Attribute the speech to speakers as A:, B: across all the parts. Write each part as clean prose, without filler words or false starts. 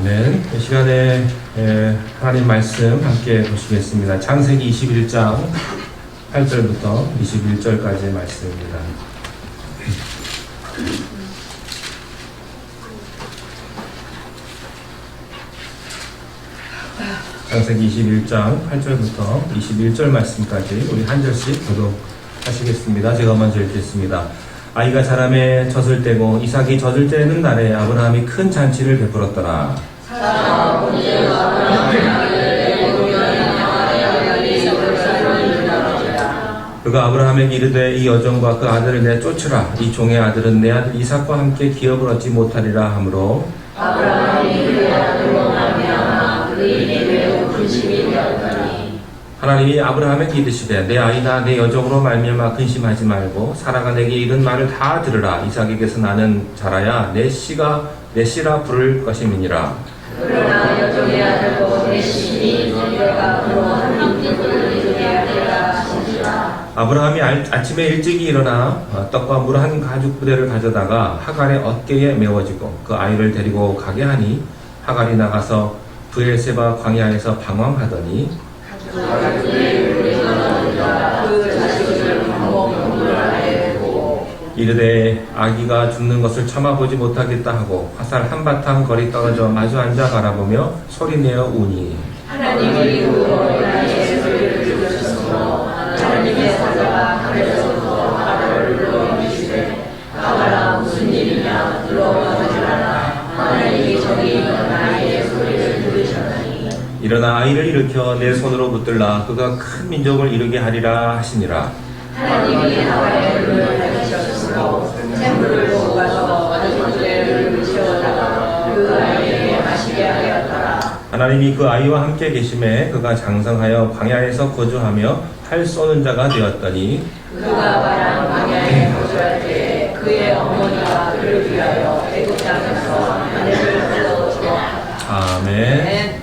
A: 아멘. 이 시간에 하나님 말씀 함께 보시겠습니다. 창세기 21장 8절부터 21절까지의 말씀입니다. 창세기 21장 8절부터 21절 말씀까지 우리 한 절씩 교독하시겠습니다. 제가 먼저 읽겠습니다. 아이가 자라매 젖을 떼고 이삭이 젖을 떼는 날에 아브라함이 큰 잔치를 베풀었더라. 그가 아브라함에게 이르되 이 여종과 그 아들을 내쫓으라. 이 종의 아들은 내 아들 이삭과 함께 기업을 얻지 못하리라 하므로 아브라함이 그의 아들로 말미암아 그 일이 매우 근심이 되었더니 하나님이 아브라함에게 이르시되 내 아이나 내 여종으로 말미암아 근심하지 말고 사라가 내게 이른 말을 다 들으라. 이삭에게서 나는 자라야 내 씨라 부를 것임이니라. 그러나 여종의 아들도 내 씨니 너희가 앞으로 한 민족을 이루게 하리라 하시니라. 아브라함이 아침에 일찍이 일어나 떡과 물 한 가죽 부대를 가져다가 하갈의 어깨에 메워지고 그 아이를 데리고 가게 하니 하갈이 나가서 브엘세바 광야에서 방황하더니 이르되 아기가 죽는 것을 참아보지 못하겠다 하고 화살 한바탕 거리 떨어져 마주 앉아 바라보며 소리내어 우니 하나님이 그 어린아이의 소리를 들으셨으므로 하나님의 사자가 하늘에서부터 하갈을 불러 이르시되 하갈아 무슨 일이냐 들어와 가지라라. 하나님이 저기 있는 아이의 소리를 들으셨나니 일어나 아이를 일으켜 내 손으로 붙들라. 그가 큰 민족을 이루게 하리라 하시니라. 하나님이 하갈의 눈을 밝히셨으므로 샘물을 놓고 가서 아기들을 채워다가 그 아이에게 마시게 하였더라. 하나님이 그 아이와 함께 계심에 그가 장성하여 광야에서 거주하며 활 쏘는 자가 되었더니 그가 바람 광야에 거주할 때에 그의 어머니가 그를 위하여 애굽 땅에서 아내를 불러주었다. 아멘.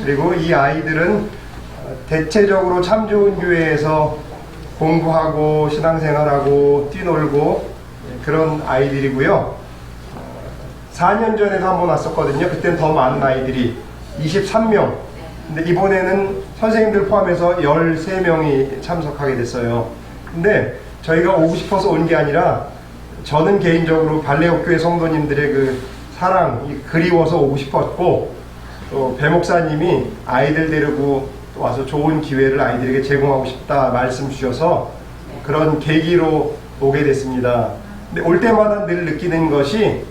B: 그리고 이 아이들은 대체적으로 참 좋은 교회에서 공부하고 신앙생활하고 뛰놀고 그런 아이들이고요. 4년 전에도 한번 왔었거든요. 그때는 더 많은 아이들이 23명 근데 이번에는 선생님들 포함해서 13명이 참석하게 됐어요. 근데 저희가 오고 싶어서 온 게 아니라 저는 개인적으로 발레옥교회 성도님들의 그 사랑, 그리워서 오고 싶었고, 또 배 목사님이 아이들 데리고 또 와서 좋은 기회를 아이들에게 제공하고 싶다 말씀 주셔서 그런 계기로 오게 됐습니다. 근데 올 때마다 늘 느끼는 것이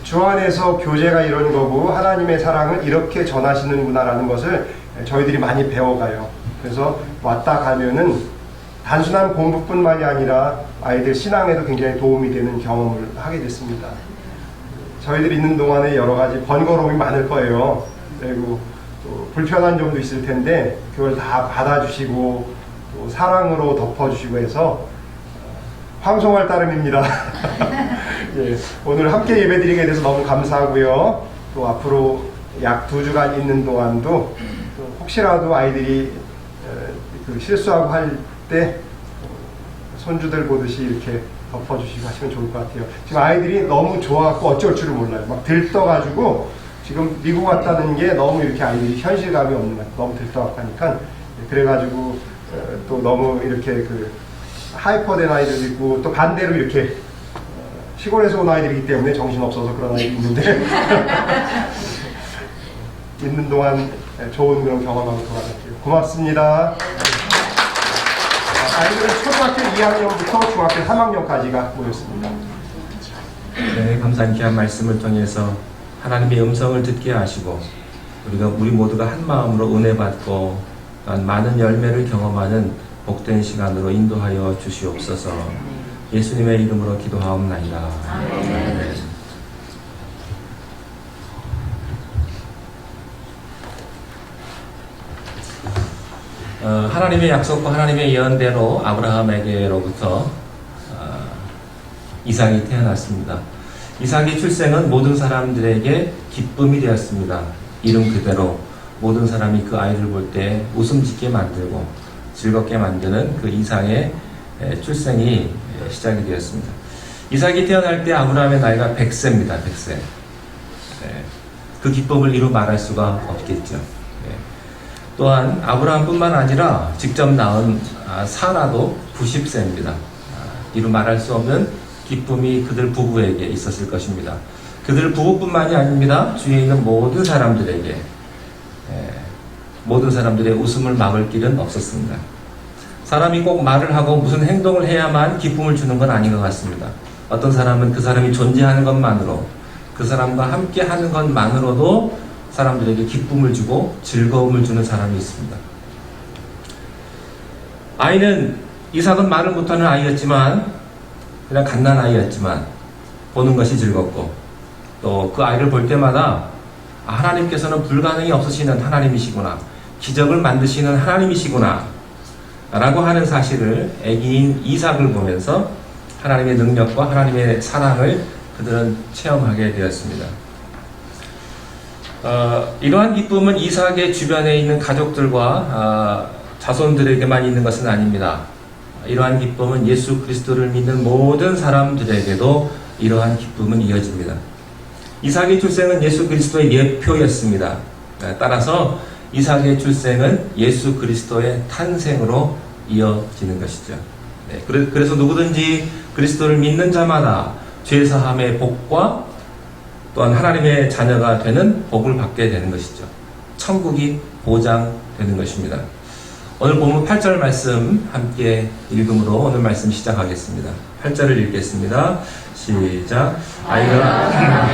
B: 주 안에서 교제가 이런 거고 하나님의 사랑을 이렇게 전하시는구나라는 것을 저희들이 많이 배워가요. 그래서 왔다 가면은 단순한 공부뿐만이 아니라 아이들 신앙에도 굉장히 도움이 되는 경험을 하게 됐습니다. 저희들이 있는 동안에 여러 가지 번거로움이 많을 거예요. 그리고 또 불편한 점도 있을 텐데 그걸 다 받아주시고 또 사랑으로 덮어주시고 해서 황송할 따름입니다. 예, 오늘 함께 예배드리게 돼서 너무 감사하고요. 또 앞으로 약 2주간 있는 동안도 또 혹시라도 아이들이 실수하고 할 때 손주들 보듯이 이렇게 덮어주시고 하시면 좋을 것 같아요. 지금 아이들이 너무 좋아하고 어쩔 줄을 몰라요. 막 들떠가지고 지금 미국 왔다는 게 너무 이렇게 아이들이 현실감이 없는 것 같아요. 너무 들떠갖고 하니까. 그래가지고 또 너무 이렇게 하이퍼된 아이들도 있고 또 반대로 이렇게 시골에서 온 아이들이기 때문에 정신없어서 그런 아이들이 있는데 있는 동안 좋은 그런 경험하고 돌아갈게요. 고맙습니다. 아이들은 초등학교 2학년부터 중학교 3학년까지가 모였습니다.
A: 네, 감사한 귀한 말씀을 통해서 하나님의 음성을 듣게 하시고 우리 모두가 한 마음으로 은혜 받고 많은 열매를 경험하는 복된 시간으로 인도하여 주시옵소서. 예수님의 이름으로 기도하옵나이다. 아멘. 하나님의 약속과 하나님의 예언대로 아브라함에게로부터 이삭이 태어났습니다. 이삭의 출생은 모든 사람들에게 기쁨이 되었습니다. 이름 그대로 모든 사람이 그 아이를 볼 때 웃음 짓게 만들고 즐겁게 만드는 그 이삭의 출생이 시작이 되었습니다. 이삭이 태어날 때 아브라함의 나이가 100세입니다. 100세. 그 기쁨을 이루 말할 수가 없겠죠. 또한 아브라함뿐만 아니라 직접 낳은 사라도 90세입니다. 이루 말할 수 없는 기쁨이 그들 부부에게 있었을 것입니다. 그들 부부뿐만이 아닙니다. 주위에 있는 모든 사람들에게 모든 사람들의 웃음을 막을 길은 없었습니다. 사람이 꼭 말을 하고 무슨 행동을 해야만 기쁨을 주는 건 아닌 것 같습니다. 어떤 사람은 그 사람이 존재하는 것만으로 그 사람과 함께 하는 것만으로도 사람들에게 기쁨을 주고 즐거움을 주는 사람이 있습니다. 이삭은 말을 못하는 아이였지만 그냥 갓난아이였지만 보는 것이 즐겁고 또 그 아이를 볼 때마다 하나님께서는 불가능이 없으시는 하나님이시구나, 기적을 만드시는 하나님이시구나 라고 하는 사실을 아기인 이삭을 보면서 하나님의 능력과 하나님의 사랑을 그들은 체험하게 되었습니다. 이러한 기쁨은 이삭의 주변에 있는 가족들과 자손들에게만 있는 것은 아닙니다. 이러한 기쁨은 예수 그리스도를 믿는 모든 사람들에게도 이러한 기쁨은 이어집니다. 이삭의 출생은 예수 그리스도의 예표였습니다. 따라서 이삭의 출생은 예수 그리스도의 탄생으로 이어지는 것이죠. 그래서 누구든지 그리스도를 믿는 자마다 죄사함의 복과 또한 하나님의 자녀가 되는 복을 받게 되는 것이죠. 천국이 보장되는 것입니다. 오늘 본문 8절 말씀 함께 읽음으로 오늘 말씀 시작하겠습니다. 8절을 읽겠습니다. 시작. 아이가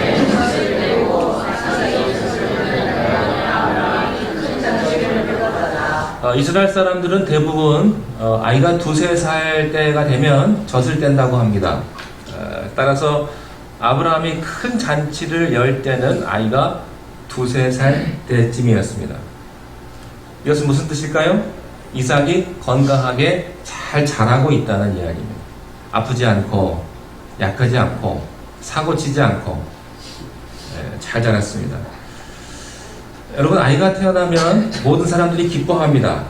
A: 이스라엘 사람들은 대부분 아이가 2-3살 때가 되면 젖을 뗀다고 합니다. 따라서 아브라함이 큰 잔치를 열 때는 아이가 2-3살 때쯤이었습니다. 이것은 무슨 뜻일까요? 이삭이 건강하게 잘 자라고 있다는 이야기입니다. 아프지 않고 약하지 않고 사고치지 않고 잘 자랐습니다. 여러분, 아이가 태어나면 모든 사람들이 기뻐합니다.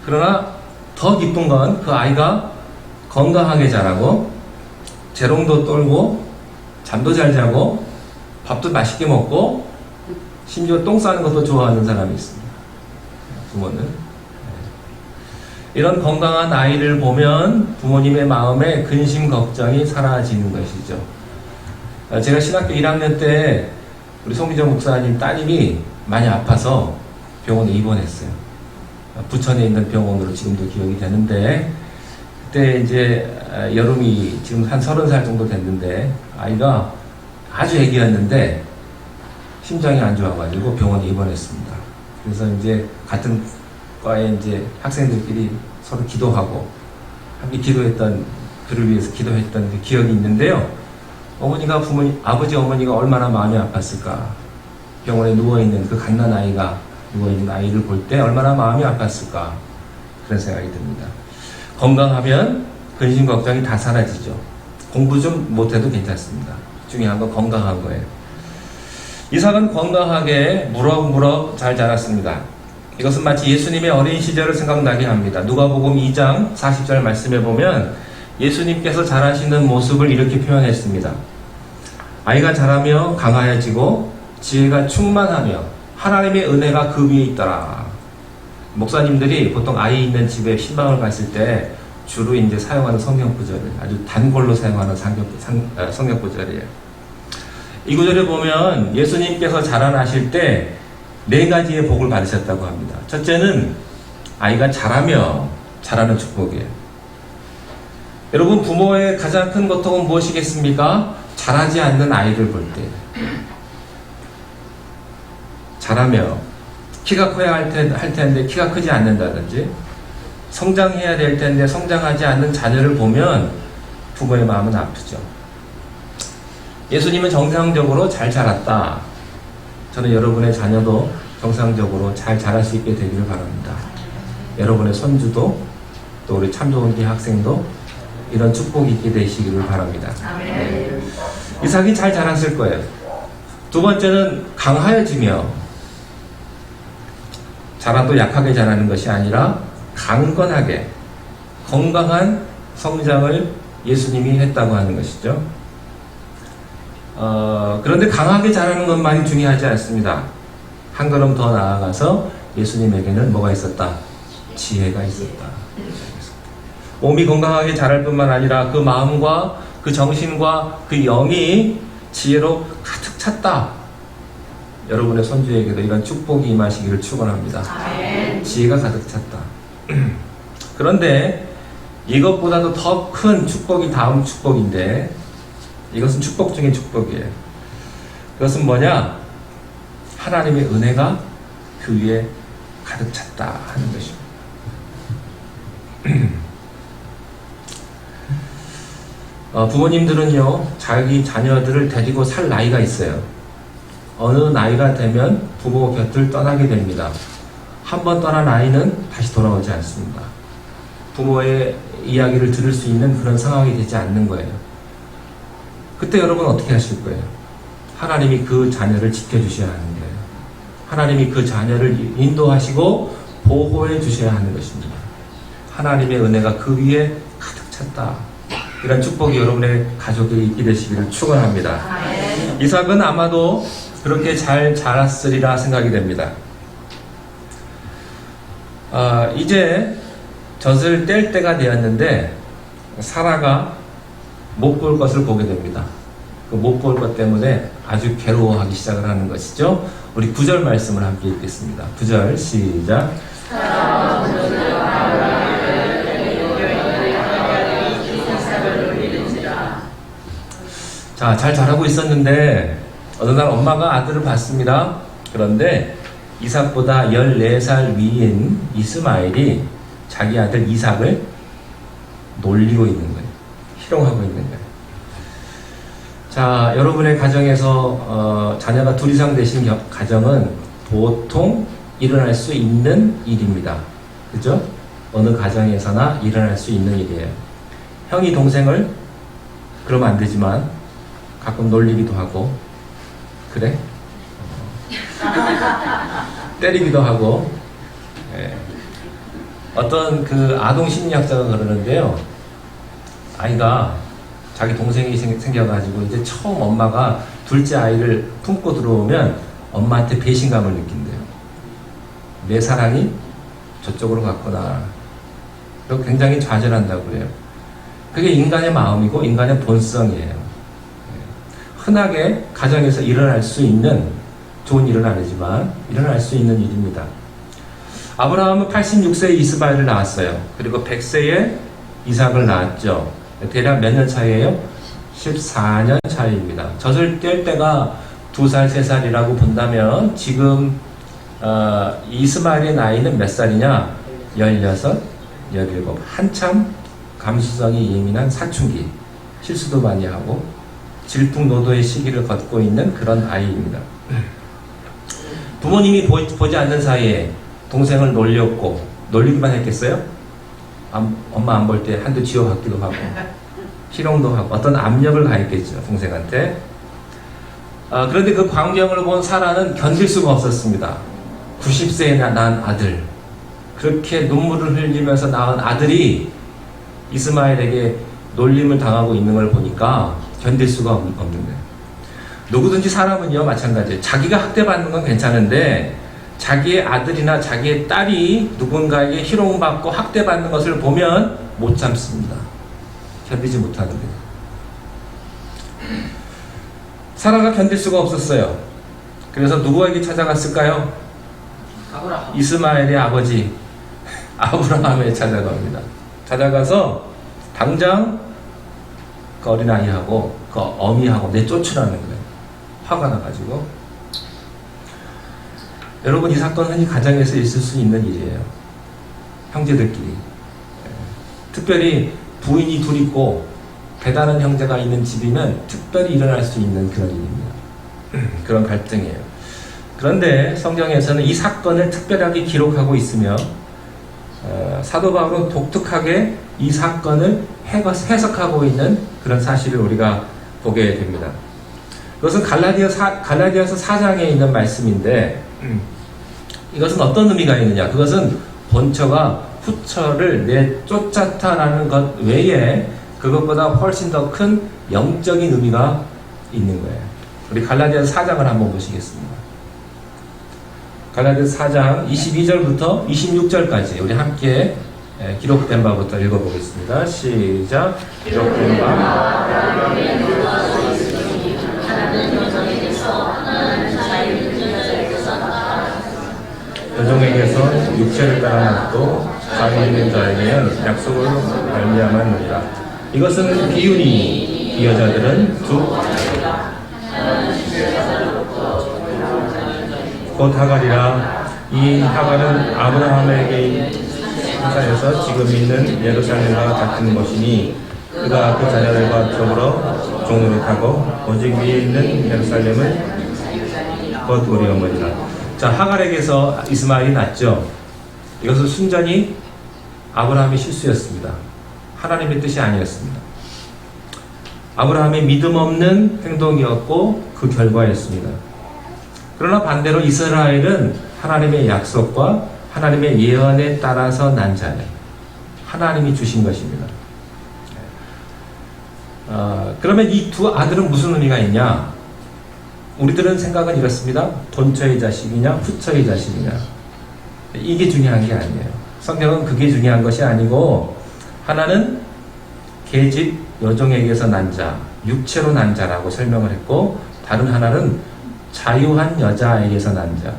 A: 그러나 더 기쁜 건 그 아이가 건강하게 자라고 재롱도 떨고 잠도 잘 자고 밥도 맛있게 먹고 심지어 똥 싸는 것도 좋아하는 사람이 있습니다. 부모는. 이런 건강한 아이를 보면 부모님의 마음에 근심 걱정이 사라지는 것이죠. 제가 신학교 1학년 때 우리 송기정 목사님 따님이 많이 아파서 병원에 입원했어요. 부천에 있는 병원으로 지금도 기억이 되는데, 그때 이제 여름이 지금 한 30살 정도 됐는데, 아이가 아주 애기였는데 심장이 안 좋아가지고 병원에 입원했습니다. 그래서 이제 같은 과에 이제 학생들끼리 서로 기도하고 함께 기도했던, 그를 위해서 기도했던 그 기억이 있는데요. 아버지 어머니가 얼마나 마음이 아팠을까. 병원에 누워있는 그 갓난 아이가, 누워있는 아이를 볼 때 얼마나 마음이 아팠을까. 그런 생각이 듭니다. 건강하면 근심 걱정이 다 사라지죠. 공부 좀 못해도 괜찮습니다. 중요한 건 건강한 거예요. 이삭은 건강하게 무럭무럭 잘 자랐습니다. 이것은 마치 예수님의 어린 시절을 생각나게 합니다. 누가복음 2장 40절 말씀에 보면 예수님께서 자라시는 모습을 이렇게 표현했습니다. 아이가 자라며 강하여지고 지혜가 충만하며 하나님의 은혜가 그 위에 있더라. 목사님들이 보통 아이 있는 집에 신방을 갔을 때 주로 이제 사용하는 성경 구절을 아주 단골로 사용하는 성경 구절이에요. 이 구절에 보면 예수님께서 자라나실 때 4가지의 복을 받으셨다고 합니다. 첫째는 아이가 자라며 자라는 축복이에요. 여러분, 부모의 가장 큰 고통은 무엇이겠습니까? 자라지 않는 아이를 볼 때. 자라며 키가 커야 할 텐데 키가 크지 않는다든지, 성장해야 될 텐데 성장하지 않는 자녀를 보면 부모의 마음은 아프죠. 예수님은 정상적으로 잘 자랐다. 저는 여러분의 자녀도 정상적으로 잘 자랄 수 있게 되기를 바랍니다. 여러분의 손주도, 또 우리 참 좋은 기 학생도 이런 축복이 있게 되시기를 바랍니다. 이삭이 잘 자랐을 거예요. 두 번째는 강하여지며, 자라도 약하게 자라는 것이 아니라 강건하게 건강한 성장을 예수님이 했다고 하는 것이죠. 그런데 강하게 자라는 것만이 중요하지 않습니다. 한 걸음 더 나아가서 예수님에게는 뭐가 있었다? 지혜가 있었다. 몸이 건강하게 자랄 뿐만 아니라 그 마음과 그 정신과 그 영이 지혜로 가득 찼다. 여러분의 손주에게도 이런 축복이 임하시기를 축원합니다. 지혜가 가득 찼다. 그런데 이것보다도 더 큰 축복이 다음 축복인데, 이것은 축복 중에 축복이에요. 그것은 뭐냐? 하나님의 은혜가 그 위에 가득 찼다 하는 것입니다. 부모님들은요, 자기 자녀들을 데리고 살 나이가 있어요. 어느 나이가 되면 부모 곁을 떠나게 됩니다. 한 번 떠난 아이는 다시 돌아오지 않습니다. 부모의 이야기를 들을 수 있는 그런 상황이 되지 않는 거예요. 그때 여러분 어떻게 하실 거예요? 하나님이 그 자녀를 지켜주셔야 하는 거예요. 하나님이 그 자녀를 인도하시고 보호해 주셔야 하는 것입니다. 하나님의 은혜가 그 위에 가득 찼다. 이런 축복이 여러분의 가족에 있게 되시기를 축원합니다. 이삭은 아마도 그렇게 잘 자랐으리라 생각이 됩니다. 이제 젖을 뗄 때가 되었는데 사라가 못 볼 것을 보게 됩니다. 그 못 볼 것 때문에 아주 괴로워하기 시작을 하는 것이죠. 우리 9절 말씀을 함께 읽겠습니다. 9절 시작. 자, 잘 자라고 있었는데 어느 날 엄마가 아들을 봤습니다. 그런데 이삭보다 14살 위인 이스마엘이 자기 아들 이삭을 놀리고 있는 거예요. 희롱하고 있는 거예요. 자, 여러분의 가정에서 자녀가 둘 이상 되신 가정은 보통 일어날 수 있는 일입니다. 그죠? 어느 가정에서나 일어날 수 있는 일이에요. 형이 동생을 그러면 안 되지만 가끔 놀리기도 하고, 그래? 때리기도 하고. 예. 어떤 그 아동 심리학자가 그러는데요, 아이가 자기 동생이 생겨가지고 이제 처음 엄마가 둘째 아이를 품고 들어오면 엄마한테 배신감을 느낀대요. 내 사랑이 저쪽으로 갔구나. 그리고 굉장히 좌절한다고 그래요. 그게 인간의 마음이고 인간의 본성이에요. 흔하게 가정에서 일어날 수 있는, 좋은 일은 아니지만 일어날 수 있는 일입니다. 아브라함은 86세에 이스마엘을 낳았어요. 그리고 100세에 이삭을 낳았죠. 대략 몇 년 차이에요? 14년 차이입니다. 젖을 뗄 때가 2살, 3살이라고 본다면 지금 이스마엘의 나이는 몇 살이냐? 16, 17. 한참 감수성이 예민한 사춘기, 실수도 많이 하고 질풍노도의 시기를 걷고 있는 그런 아이입니다. 부모님이 보지 않는 사이에 동생을 놀렸고, 놀리기만 했겠어요? 엄마 안 볼 때 한두 쥐어받기도 하고 희롱도 하고 어떤 압력을 가했겠죠, 동생한테. 그런데 그 광경을 본 사라는 견딜 수가 없었습니다. 90세에 낳은 아들, 그렇게 눈물을 흘리면서 낳은 아들이 이스마엘에게 놀림을 당하고 있는 걸 보니까 견딜 수가 없는 거예요. 누구든지 사람은요, 마찬가지예요. 자기가 학대받는 건 괜찮은데 자기의 아들이나 자기의 딸이 누군가에게 희롱받고 학대받는 것을 보면 못 참습니다. 견디지 못하는 거예요. 사라가 견딜 수가 없었어요. 그래서 누구에게 찾아갔을까요? 이스마엘의 아버지 아브라함에 찾아갑니다. 찾아가서 당장 그 어린아이하고 그 어미하고 내쫓으라는 거예요. 화가 나가지고. 여러분, 이 사건 흔히 가정에서 있을 수 있는 일이에요. 형제들끼리. 특별히 부인이 둘 있고 배다른 형제가 있는 집이면 특별히 일어날 수 있는 그런 일입니다. 그런 갈등이에요. 그런데 성경에서는 이 사건을 특별하게 기록하고 있으며 사도 바울은 독특하게 이 사건을 해석하고 있는 그런 사실을 우리가 보게 됩니다. 그것은 갈라디아서 4장에 있는 말씀인데 이것은 어떤 의미가 있느냐? 그것은 본처가 후처를 내쫓았다라는 것 외에 그것보다 훨씬 더 큰 영적인 의미가 있는 거예요. 우리 갈라디아서 4장을 한번 보시겠습니다. 갈라디아서 4장 22절부터 26절까지 우리 함께 기록된 바부터 읽어보겠습니다. 시작. 기록된 바 여종에게서 육체를 따라놨고 자유 있는 자에게는 약속을 말미암았느니라. 이것은 비유니 이 여자들은 곧 하갈이라. 이 하갈은 아브라함에게 사에서 지금 있는 예루살렘과 같은 것이니 그가 그 자녀들과 더불어 종노릇하고 오직 위에 있는 예루살렘은 곧 우리 어머니라. 자, 하갈에게서 이스마엘이 났죠. 이것은 순전히 아브라함의 실수였습니다. 하나님의 뜻이 아니었습니다. 아브라함의 믿음 없는 행동이었고 그 결과였습니다. 그러나 반대로 이스라엘은 하나님의 약속과 하나님의 예언에 따라서 난 자예요. 하나님이 주신 것입니다. 그러면 이 두 아들은 무슨 의미가 있냐? 우리들은 생각은 이렇습니다. 본처의 자식이냐 후처의 자식이냐, 이게 중요한 게 아니에요. 성경은 그게 중요한 것이 아니고 하나는 계집 여종에게서 난 자, 육체로 난 자라고 설명을 했고, 다른 하나는 자유한 여자에게서 난 자,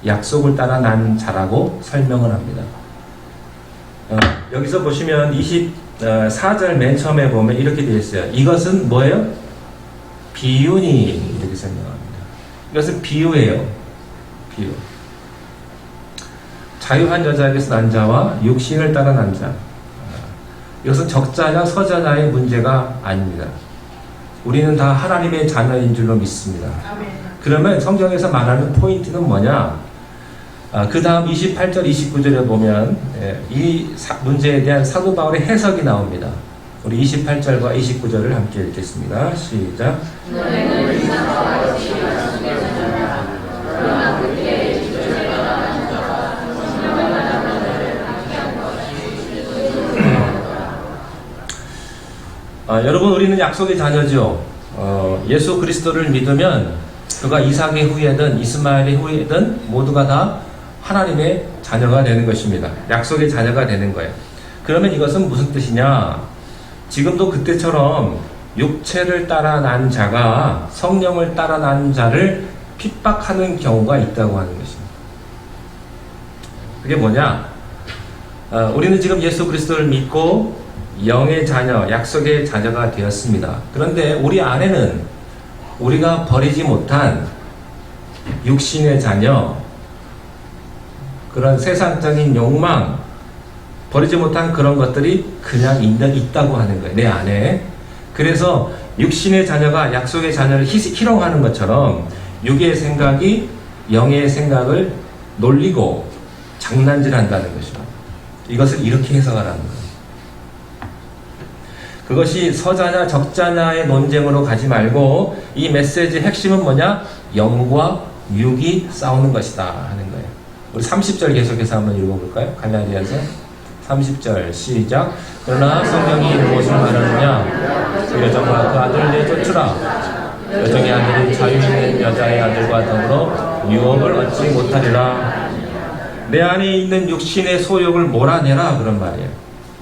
A: 약속을 따라 난 자라고 설명을 합니다. 여기서 보시면 24절 맨 처음에 보면 이렇게 되어 있어요. 이것은 뭐예요? 비유니, 이렇게 설명합니다. 이것은 비유예요. 비유. 자유한 여자에게서 난 자와 육신을 따라 난 자. 이것은 적자냐 서자냐의 문제가 아닙니다. 우리는 다 하나님의 자녀인 줄로 믿습니다. 그러면 성경에서 말하는 포인트는 뭐냐? 그 다음 28절, 29절에 보면 이 문제에 대한 사도 바울의 해석이 나옵니다. 우리 28절과 29절을 함께 읽겠습니다. 시작. 여러분, 우리는 약속의 자녀죠. 예수 그리스도를 믿으면 그가 이삭의 후예든 이스마엘의 후예든 모두가 다 하나님의 자녀가 되는 것입니다. 약속의 자녀가 되는 거예요. 그러면 이것은 무슨 뜻이냐? 지금도 그때처럼 육체를 따라 난 자가 성령을 따라 난 자를 핍박하는 경우가 있다고 하는 것입니다. 그게 뭐냐? 우리는 지금 예수 그리스도를 믿고 영의 자녀, 약속의 자녀가 되었습니다. 그런데 우리 안에는 우리가 버리지 못한 육신의 자녀, 그런 세상적인 욕망, 버리지 못한 그런 것들이 그냥 있다고 하는 거예요. 내 안에. 그래서 육신의 자녀가 약속의 자녀를 희롱하는 것처럼 육의 생각이 영의 생각을 놀리고 장난질한다는 것이죠. 이것을 이렇게 해석하라는 거예요. 그것이 서자냐 적자냐의 논쟁으로 가지 말고 이 메시지의 핵심은 뭐냐? 영과 육이 싸우는 것이다 하는 거예요. 우리 30절 계속해서 한번 읽어볼까요? 갈라디아서 30절 시작. 그러나 성령이 무엇을 말하느냐? 그 여자가 그 아들을 내쫓으라. 여정의 아들은 자유 있는 여자의 아들과 더불어 유업을 얻지 못하리라. 내 안에 있는 육신의 소욕을 몰아내라 그런 말이에요.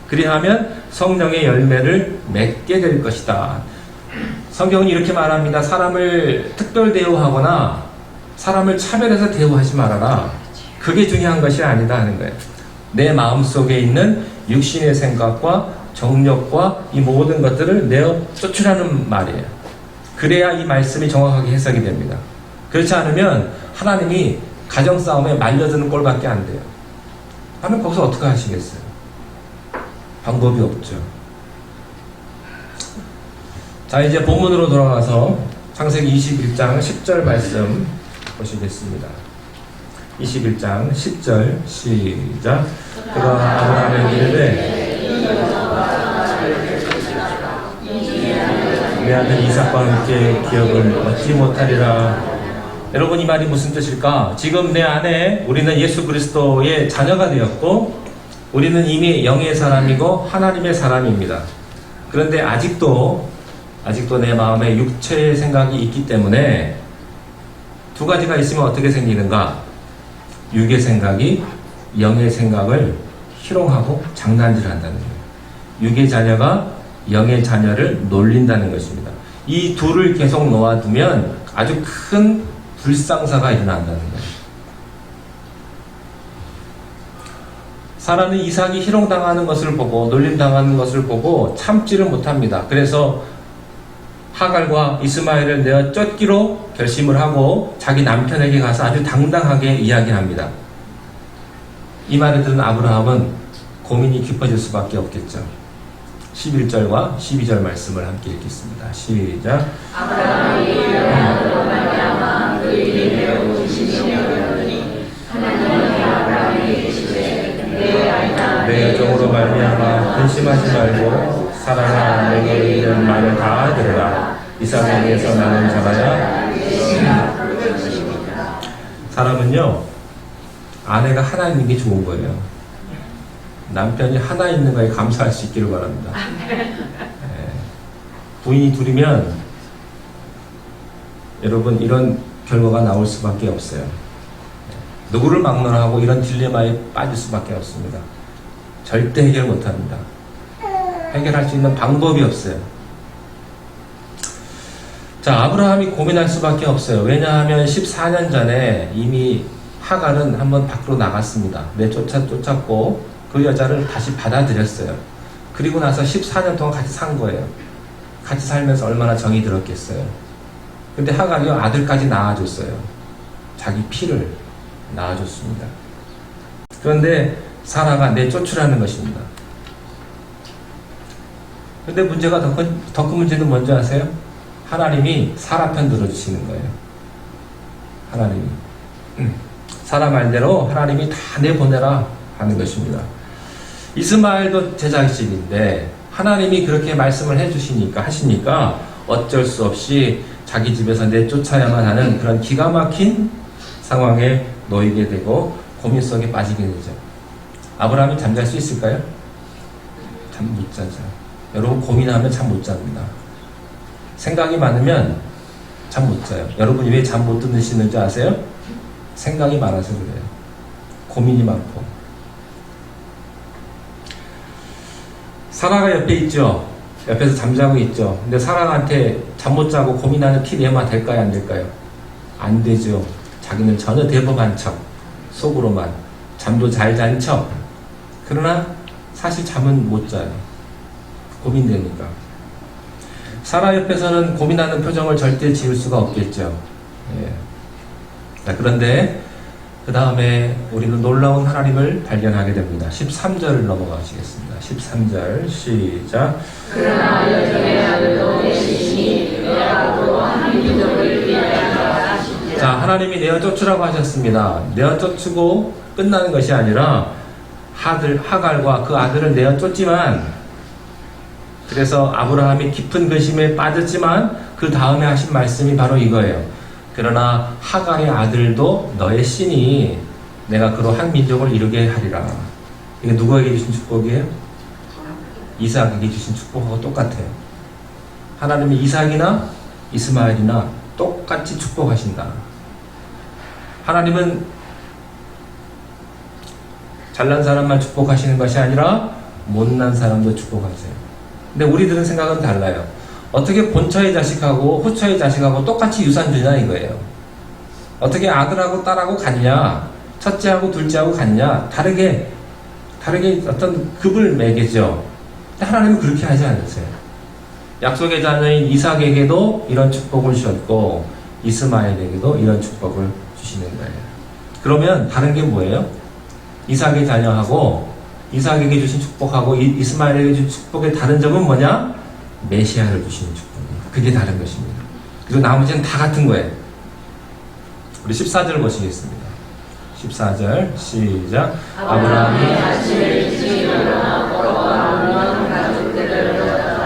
A: 그리하면 성령의 열매를 맺게 될 것이다. 성경은 이렇게 말합니다. 사람을 특별 대우하거나 사람을 차별해서 대우하지 말아라. 그게 중요한 것이 아니다 하는 거예요. 내 마음속에 있는 육신의 생각과 정욕과 이 모든 것들을 내어 쫓으라는 말이에요. 그래야 이 말씀이 정확하게 해석이 됩니다. 그렇지 않으면 하나님이 가정싸움에 말려드는 꼴밖에 안 돼요. 하면 거기서 어떻게 하시겠어요? 방법이 없죠. 자, 이제 본문으로 돌아가서 창세기 21장 10절 말씀 보시겠습니다. 21장 10절 시작. 그가 아브라함에게 이르되 내 아들 이삭과 함께 기업을 얻지 못하리라. 여러분, 이 말이 무슨 뜻일까? 지금 내 안에 우리는 예수 그리스도의 자녀가 되었고 우리는 이미 영의 사람이고 하나님의 사람입니다. 그런데 아직도 내 마음에 육체의 생각이 있기 때문에 두 가지가 있으면 어떻게 생기는가? 육의 생각이 영의 생각을 희롱하고 장난질한다는 거예요. 육의 자녀가 영의 자녀를 놀린다는 것입니다. 이 둘을 계속 놓아두면 아주 큰 불상사가 일어난다는 거예요. 사람이 이삭이 희롱당하는 것을 보고 놀림당하는 것을 보고 참지를 못합니다. 그래서 하갈과 이스마엘을 내어 쫓기로 결심을 하고 자기 남편에게 가서 아주 당당하게 이야기합니다. 이 말을 들은 아브라함은 고민이 깊어질 수밖에 없겠죠. 11절과 12절 말씀을 함께 읽겠습니다. 시작.
C: 아브라함이 아들로 말미암아 그 일이 매우 진심이었더니 하나님이 아브라함에게 이르시되 내 아이나
A: 내 종으로 말미암아 근심하지 말고 사랑아 내게 이른 말을 다 들으라. 이삭에 의해서 나는 자라야. 사람은요, 아내가 하나 있는 게 좋은 거예요. 남편이 하나 있는 거에 감사할 수 있기를 바랍니다. 부인이 둘이면 여러분 이런 결과가 나올 수밖에 없어요. 누구를 막론하고 이런 딜레마에 빠질 수밖에 없습니다. 절대 해결 못합니다. 해결할 수 있는 방법이 없어요. 자, 아브라함이 고민할 수밖에 없어요. 왜냐하면 14년 전에 이미 하갈은 한번 밖으로 나갔습니다. 쫓았고 그 여자를 다시 받아들였어요. 그리고 나서 14년 동안 같이 산 거예요. 같이 살면서 얼마나 정이 들었겠어요. 근데 하갈이 아들까지 낳아줬어요. 자기 피를 낳아줬습니다. 그런데 사라가 내쫓으라는 것입니다. 근데 문제가 더 큰 문제는 뭔지 아세요? 하나님이 사라 편 들어주시는 거예요. 하나님이. 사라 말대로 하나님이 다 내보내라 하는 것입니다. 이스마엘도 제 자식인데 하나님이 그렇게 말씀을 하시니까 어쩔 수 없이 자기 집에서 내쫓아야만 하는 그런 기가 막힌 상황에 놓이게 되고 고민 속에 빠지게 되죠. 아브라함이 잠잘 수 있을까요? 잠 못 자죠. 여러분 고민하면 잠 못 잡니다. 생각이 많으면 잠 못 자요. 여러분이 왜 잠 못 드시는지 아세요? 생각이 많아서 그래요. 고민이 많고. 사라가 옆에 있죠. 옆에서 잠자고 있죠. 근데 사라한테 잠 못 자고 고민하는 티 내면 될까요? 안 될까요? 안 되죠. 자기는 전혀 대범한 척, 속으로만 잠도 잘 잔 척. 그러나 사실 잠은 못 자요. 고민되니까. 사라 옆에서는 고민하는 표정을 절대 지을 수가 없겠죠. 예. 자, 그런데 그 다음에 우리는 놀라운 하나님을 발견하게 됩니다. 13절을 넘어가시겠습니다. 13절 시작.
C: 그러나 여전의 아들도 내시니 내하고 한 민족을 위하여 하시니라.
A: 자, 하나님이 내어 쫓으라고 하셨습니다. 내어 쫓고 끝나는 것이 아니라 하갈과 그 아들을 내어 쫓지만, 그래서 아브라함이 깊은 근심에 빠졌지만 그 다음에 하신 말씀이 바로 이거예요. 그러나 하갈의 아들도 너의 신이 내가 그로 한 민족을 이루게 하리라. 이게 누구에게 주신 축복이에요? 이삭에게 주신 축복하고 똑같아요. 하나님이 이삭이나 이스마엘이나 똑같이 축복하신다. 하나님은 잘난 사람만 축복하시는 것이 아니라 못난 사람도 축복하세요. 근데 우리들은 생각은 달라요. 어떻게 본처의 자식하고 후처의 자식하고 똑같이 유산 주냐 이거예요. 어떻게 아들하고 딸하고 같냐, 첫째하고 둘째하고 같냐, 다르게 어떤 급을 매기죠. 근데 하나님은 그렇게 하지 않으세요. 약속의 자녀인 이삭에게도 이런 축복을 주셨고 이스마엘에게도 이런 축복을 주시는 거예요. 그러면 다른 게 뭐예요? 이삭의 자녀하고 이삭에게 주신 축복하고 이스마엘에게 주신 축복의 다른 점은 뭐냐? 메시아를 주시는 축복입니다. 그게 다른 것입니다. 그리고 나머지는 다 같은 거예요. 우리 14절 보시겠습니다. 14절 시작. 아브라함이
C: 아침에 일찍 일어나 걸어가 온 가족들을 불러서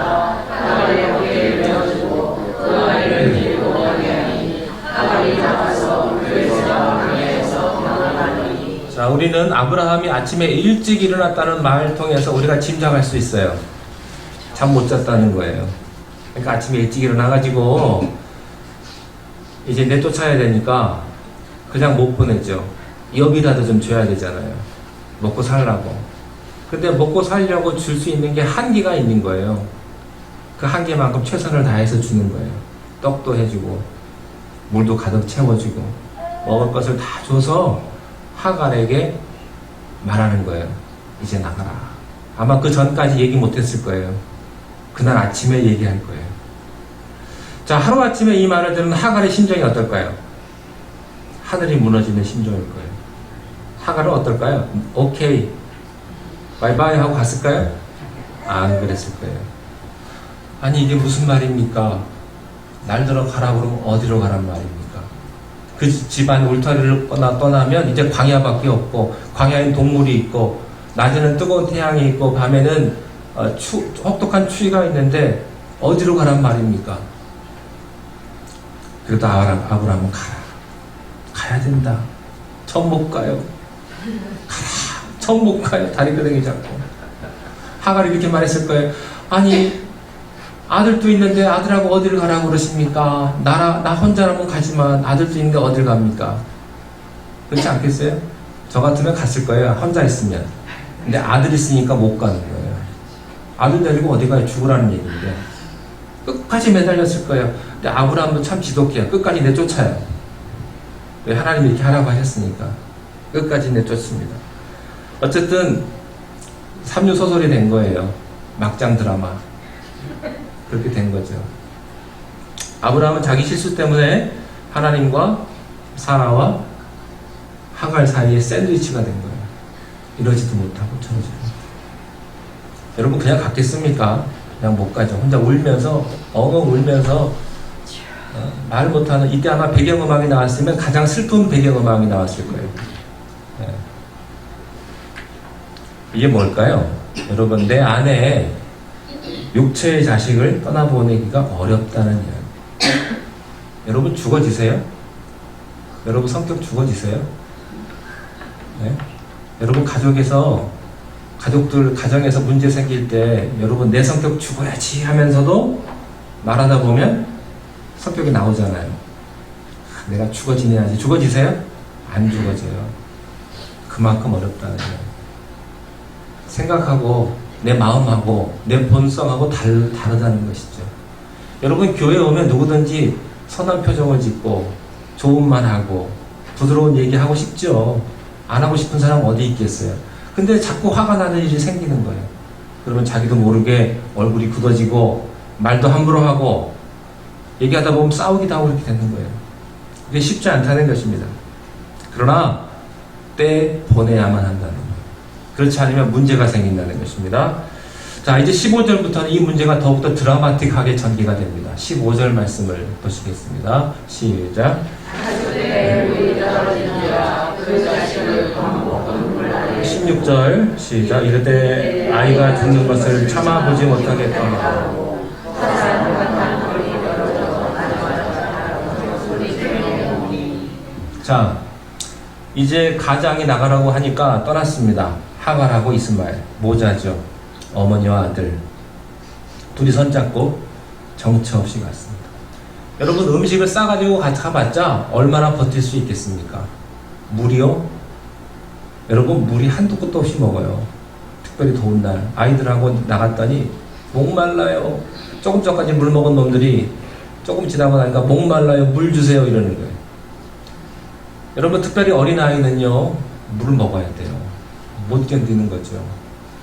C: 하갈의 어깨를 메어주고 그 아이를 들고 가니 하갈이 나가서 그에서 방에서 나가니.
A: 자, 우리는 아브라함이 아침에 일찍 일어났다는 말을 통해서 우리가 짐작할 수 있어요. 잠 못 잤다는 거예요. 그러니까 아침에 일찍 일어나가지고 이제 내쫓아야 되니까 그냥 못 보내죠. 엽이라도 좀 줘야 되잖아요. 먹고 살라고. 근데 먹고 살려고 줄 수 있는 게 한계가 있는 거예요. 그 한계만큼 최선을 다해서 주는 거예요. 떡도 해주고 물도 가득 채워주고 먹을 것을 다 줘서 하갈에게 말하는 거예요. 이제 나가라. 아마 그 전까지 얘기 못했을 거예요. 그날 아침에 얘기할 거예요. 자, 하루아침에 이 말을 들은 하갈의 심정이 어떨까요? 하늘이 무너지는 심정일 거예요. 하갈은 어떨까요? 오케이, 바이바이 하고 갔을까요? 안 그랬을 거예요. 아니 이게 무슨 말입니까? 날 들어 가라고 그러면 어디로 가란 말입니까? 그 집안 울타리를 떠나면 이제 광야밖에 없고, 광야엔 동물이 있고, 낮에는 뜨거운 태양이 있고, 밤에는 혹독한 추위가 있는데 어디로 가란 말입니까? 그래도 아브라함은 가야 된다. 처음 못 가요. 가라. 처음 못 가요. 다리 끄댕이 잡고. 하갈이 이렇게 말했을 거예요. 아니 아들도 있는데 아들하고 어디를 가라고 그러십니까? 나 혼자라면 가지만 아들도 있는데 어딜 갑니까? 그렇지 않겠어요? 저 같으면 갔을 거예요. 혼자 있으면. 근데 아들 있으니까 못 가는 거예요. 아들 데리고 어디 가요? 죽으라는 얘기인데 끝까지 매달렸을 거예요. 근데 아브라함도 참 지독해요. 끝까지 내쫓아요. 왜? 하나님이 이렇게 하라고 하셨으니까 끝까지 내쫓습니다. 어쨌든 삼류소설이 된 거예요. 막장 드라마. 그렇게 된 거죠. 아브라함은 자기 실수 때문에 하나님과 사라와 하갈 사이에 샌드위치가 된 거예요. 이러지도 못하고 저러지도 못하고. 여러분 그냥 갔겠습니까? 그냥 못 가죠. 혼자 울면서 엉엉 울면서 말 못하는, 이때 아마 배경음악이 나왔으면 가장 슬픈 배경음악이 나왔을 거예요. 네. 이게 뭘까요? 여러분, 내 안에 육체의 자식을 떠나보내기가 어렵다는 이야기. 여러분 죽어지세요? 여러분 성격 죽어지세요? 네? 여러분 가정에서 문제 생길 때 여러분 내 성격 죽어야지 하면서도 말하다 보면 성격이 나오잖아요. 내가 죽어지내야지. 죽어지세요? 안 죽어져요. 그만큼 어렵다는 거예요. 생각하고 내 마음하고 내 본성하고 다르다는 것이죠. 여러분 교회에 오면 누구든지 선한 표정을 짓고 좋은 말 하고 부드러운 얘기하고 싶죠. 안 하고 싶은 사람 어디 있겠어요. 근데 자꾸 화가 나는 일이 생기는 거예요. 그러면 자기도 모르게 얼굴이 굳어지고 말도 함부로 하고 얘기하다 보면 싸우기도 하고 이렇게 되는 거예요. 그게 쉽지 않다는 것입니다. 그러나 때 보내야만 한다는 거예요. 그렇지 않으면 문제가 생긴다는 것입니다. 자, 이제 15절부터는 이 문제가 더욱더 드라마틱하게 전개가 됩니다. 15절 말씀을 보시겠습니다. 시작. 16절 시작. 이르되 아이가 죽는 것을 참아보지 못하겠다. 자, 이제 가장이 나가라고 하니까 떠났습니다. 하갈하고 이스마엘, 모자죠. 어머니와 아들 둘이 손잡고 정처 없이 갔습니다. 여러분 음식을 싸가지고 가봤자 얼마나 버틸 수 있겠습니까? 물이요? 여러분 물이 한두 끝도 없이 먹어요. 특별히 더운 날 아이들하고 나갔더니 목말라요. 조금 전까지 물 먹은 놈들이 조금 지나고 나니까 목말라요. 물 주세요 이러는 거예요. 여러분 특별히 어린아이는요 물을 먹어야 돼요. 못 견디는 거죠.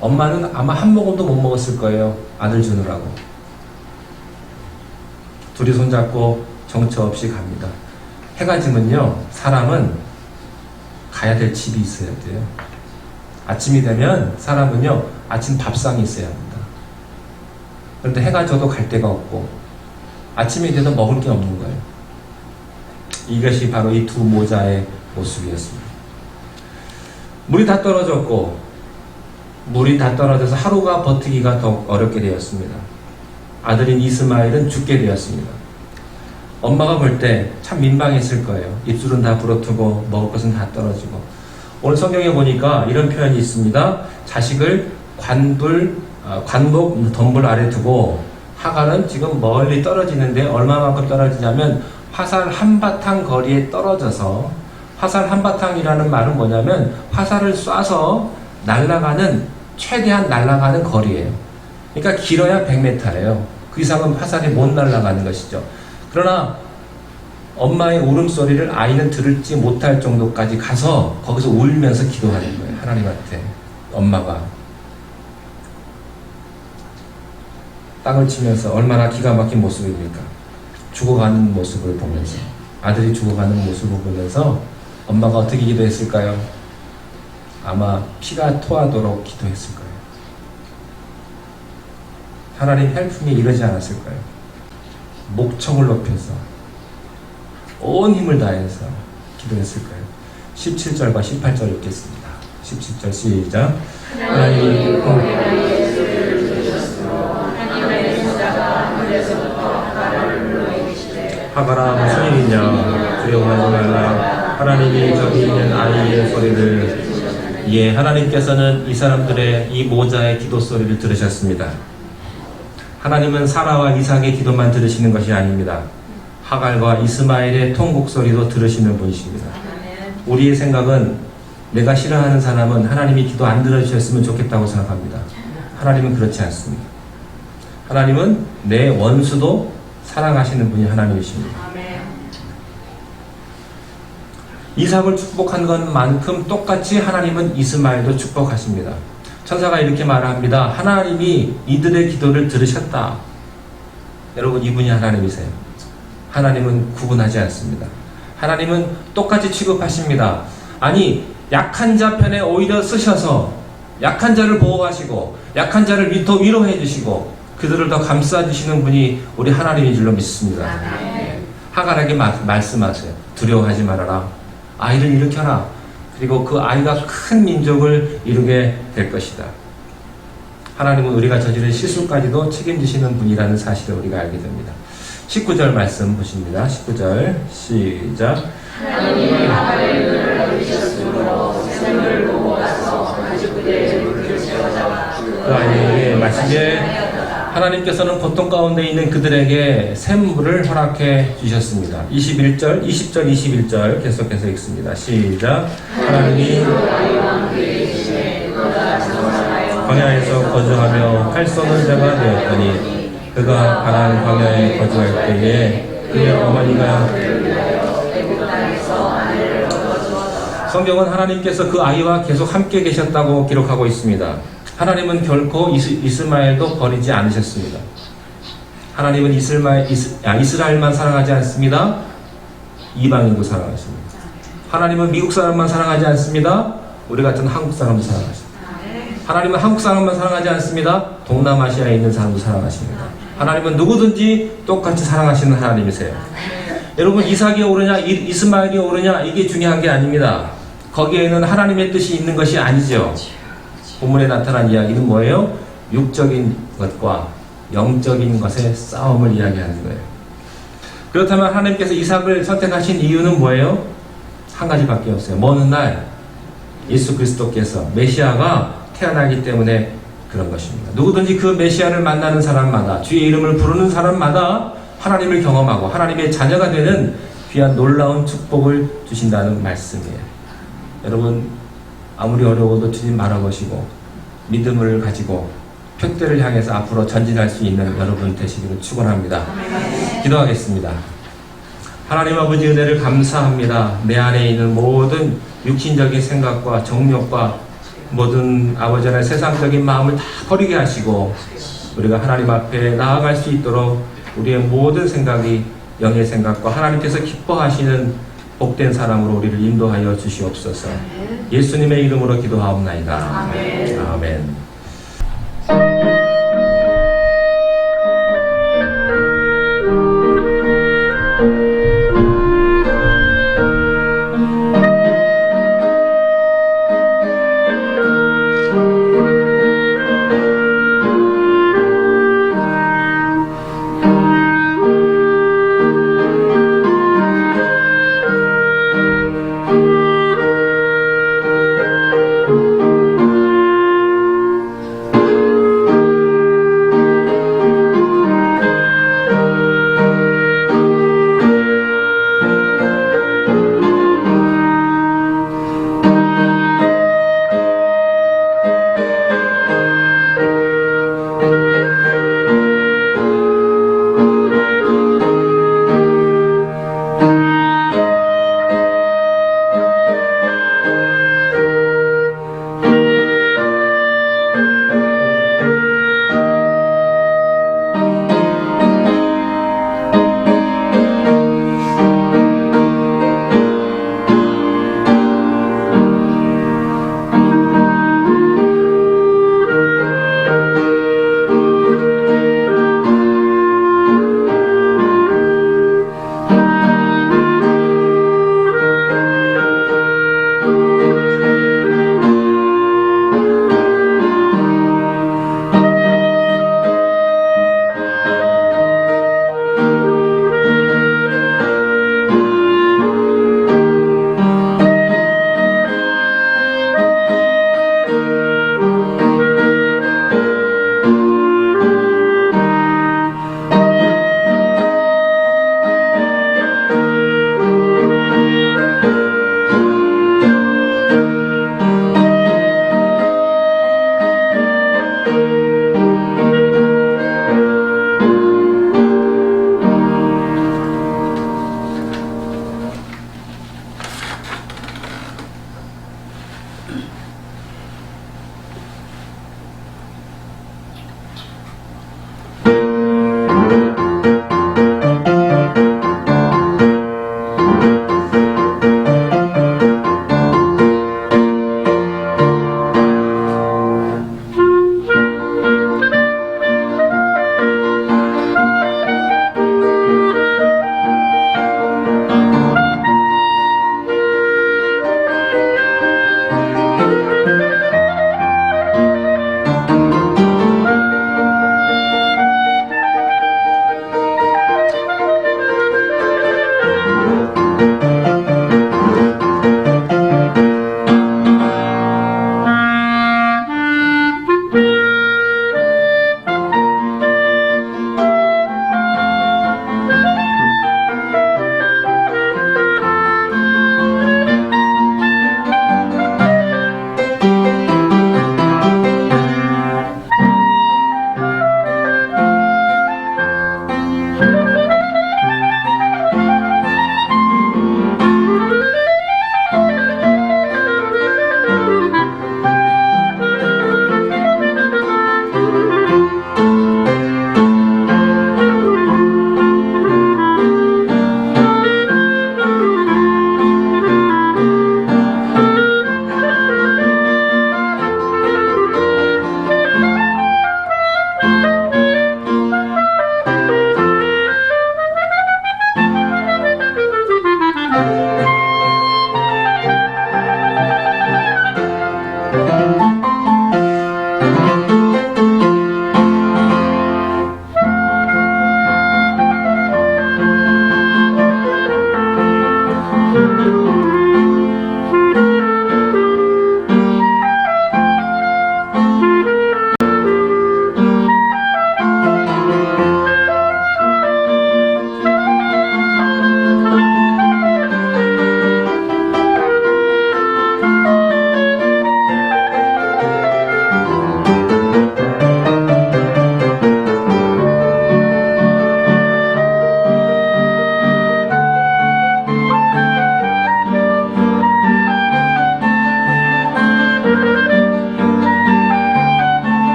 A: 엄마는 아마 한 모금도 못 먹었을 거예요. 아들 주느라고. 둘이 손잡고 정처 없이 갑니다. 해가 지면요 사람은 가야 될 집이 있어야 돼요. 아침이 되면 사람은요 아침 밥상이 있어야 합니다. 그런데 해가 져도 갈 데가 없고 아침이 돼도 먹을 게 없는 거예요. 이것이 바로 이 두 모자의 모습이었습니다. 물이 다 떨어졌고 물이 다 떨어져서 하루가 버티기가 더 어렵게 되었습니다. 아들인 이스마엘은 죽게 되었습니다. 엄마가 볼 때 참 민망했을 거예요. 입술은 다 부러뜨고 먹을 것은 다 떨어지고. 오늘 성경에 보니까 이런 표현이 있습니다. 자식을 관목 덤불 아래 두고 하갈은 지금 멀리 떨어지는데 얼마만큼 떨어지냐면 화살 한바탕 거리에 떨어져서, 화살 한바탕이라는 말은 뭐냐면 화살을 쏴서 날아가는, 최대한 날아가는 거리예요. 그러니까 길어야 100m예요. 그 이상은 화살이 못 날아가는 것이죠. 그러나 엄마의 울음소리를 아이는 들을지 못할 정도까지 가서 거기서 울면서 기도하는 거예요. 하나님한테. 엄마가 땅을 치면서 얼마나 기가 막힌 모습입니까? 죽어가는 모습을 보면서, 아들이 죽어가는 모습을 보면서 엄마가 어떻게 기도했을까요? 아마 피가 토하도록 기도했을 거예요. 하나님 헬프미 이러지 않았을 거예요. 목청을 높여서 온 힘을 다해서 기도했을 거예요. 17절과 18절 읽겠습니다. 17절 시작. 하나님이 하갈아 무슨 일이냐, 두려워하지 말라. 하나님이 저기 있는 아이의 소리를, 예, 하나님께서는 이 사람들의 이 모자의 기도 소리를 들으셨습니다. 하나님은 사라와 이삭의 기도만 들으시는 것이 아닙니다. 하갈과 이스마엘의 통곡 소리도 들으시는 분이십니다. 우리의 생각은 내가 싫어하는 사람은 하나님이 기도 안 들어주셨으면 좋겠다고 생각합니다. 하나님은 그렇지 않습니다. 하나님은 내 원수도 사랑하시는 분이 하나님이십니다. 이삭을 축복한 것만큼 똑같이 하나님은 이스마엘도 축복하십니다. 천사가 이렇게 말합니다. 하나님이 이들의 기도를 들으셨다. 여러분, 이분이 하나님이세요. 하나님은 구분하지 않습니다. 하나님은 똑같이 취급하십니다. 아니, 약한 자 편에 오히려 쓰셔서 약한 자를 보호하시고 약한 자를 위로해 주시고 그들을 더 감싸 주시는 분이 우리 하나님인 줄로 믿습니다. 하갈에게 말씀하세요. 두려워하지 말아라. 아이를 일으켜라. 그리고 그 아이가 큰 민족을 이루게 될 것이다. 하나님은 우리가 저지른 실수까지도 책임지시는 분이라는 사실을 우리가 알게 됩니다. 19절 말씀 보십니다. 19절 시작.
C: 하나님이 하갈의 눈을 열리셨으므로 샘을 보고 가서 가지 그대의 물을 채워다가
A: 그 아이에게 마시게 하나님께서는 고통 가운데 있는 그들에게 샘물을 허락해 주셨습니다. 20절, 21절 계속해서 읽습니다. 시작. 하나님이 광야에서 거주하며 팔 쏘는 자가 되었더니 그가 가나안 광야에 거주할 때에 그의 어머니가 성경은 하나님께서 그 아이와 계속 함께 계셨다고 기록하고 있습니다. 하나님은 결코 이스마엘도 버리지 않으셨습니다. 하나님은 이스라엘만 사랑하지 않습니다. 이방인도 사랑하십니다. 하나님은 미국 사람만 사랑하지 않습니다. 우리 같은 한국 사람도 사랑하십니다. 하나님은 한국 사람만 사랑하지 않습니다. 동남아시아에 있는 사람도 사랑하십니다. 하나님은 누구든지 똑같이 사랑하시는 하나님이세요. 여러분, 이삭이 오르냐 이스마엘이 오르냐 이게 중요한 게 아닙니다. 거기에는 하나님의 뜻이 있는 것이 아니죠. 본문에 나타난 이야기는 뭐예요? 육적인 것과 영적인 것의 싸움을 이야기하는 거예요. 그렇다면 하나님께서 이삭을 선택하신 이유는 뭐예요? 한 가지밖에 없어요. 먼 날 예수 그리스도께서 메시아가 태어나기 때문에 그런 것입니다. 누구든지 그 메시아를 만나는 사람마다, 주의 이름을 부르는 사람마다 하나님을 경험하고 하나님의 자녀가 되는 귀한 놀라운 축복을 주신다는 말씀이에요. 여러분, 아무리 어려워도 주님 바라보시고 믿음을 가지고 표대를 향해서 앞으로 전진할 수 있는 여러분 되시기를 축원합니다. 기도하겠습니다. 하나님 아버지, 은혜를 감사합니다. 내 안에 있는 모든 육신적인 생각과 정욕과 모든 아버지 하나님 세상적인 마음을 다 버리게 하시고 우리가 하나님 앞에 나아갈 수 있도록 우리의 모든 생각이 영의 생각과 하나님께서 기뻐하시는 복된 사람으로 우리를 인도하여 주시옵소서. 예수님의 이름으로 기도하옵나이다. 아멘.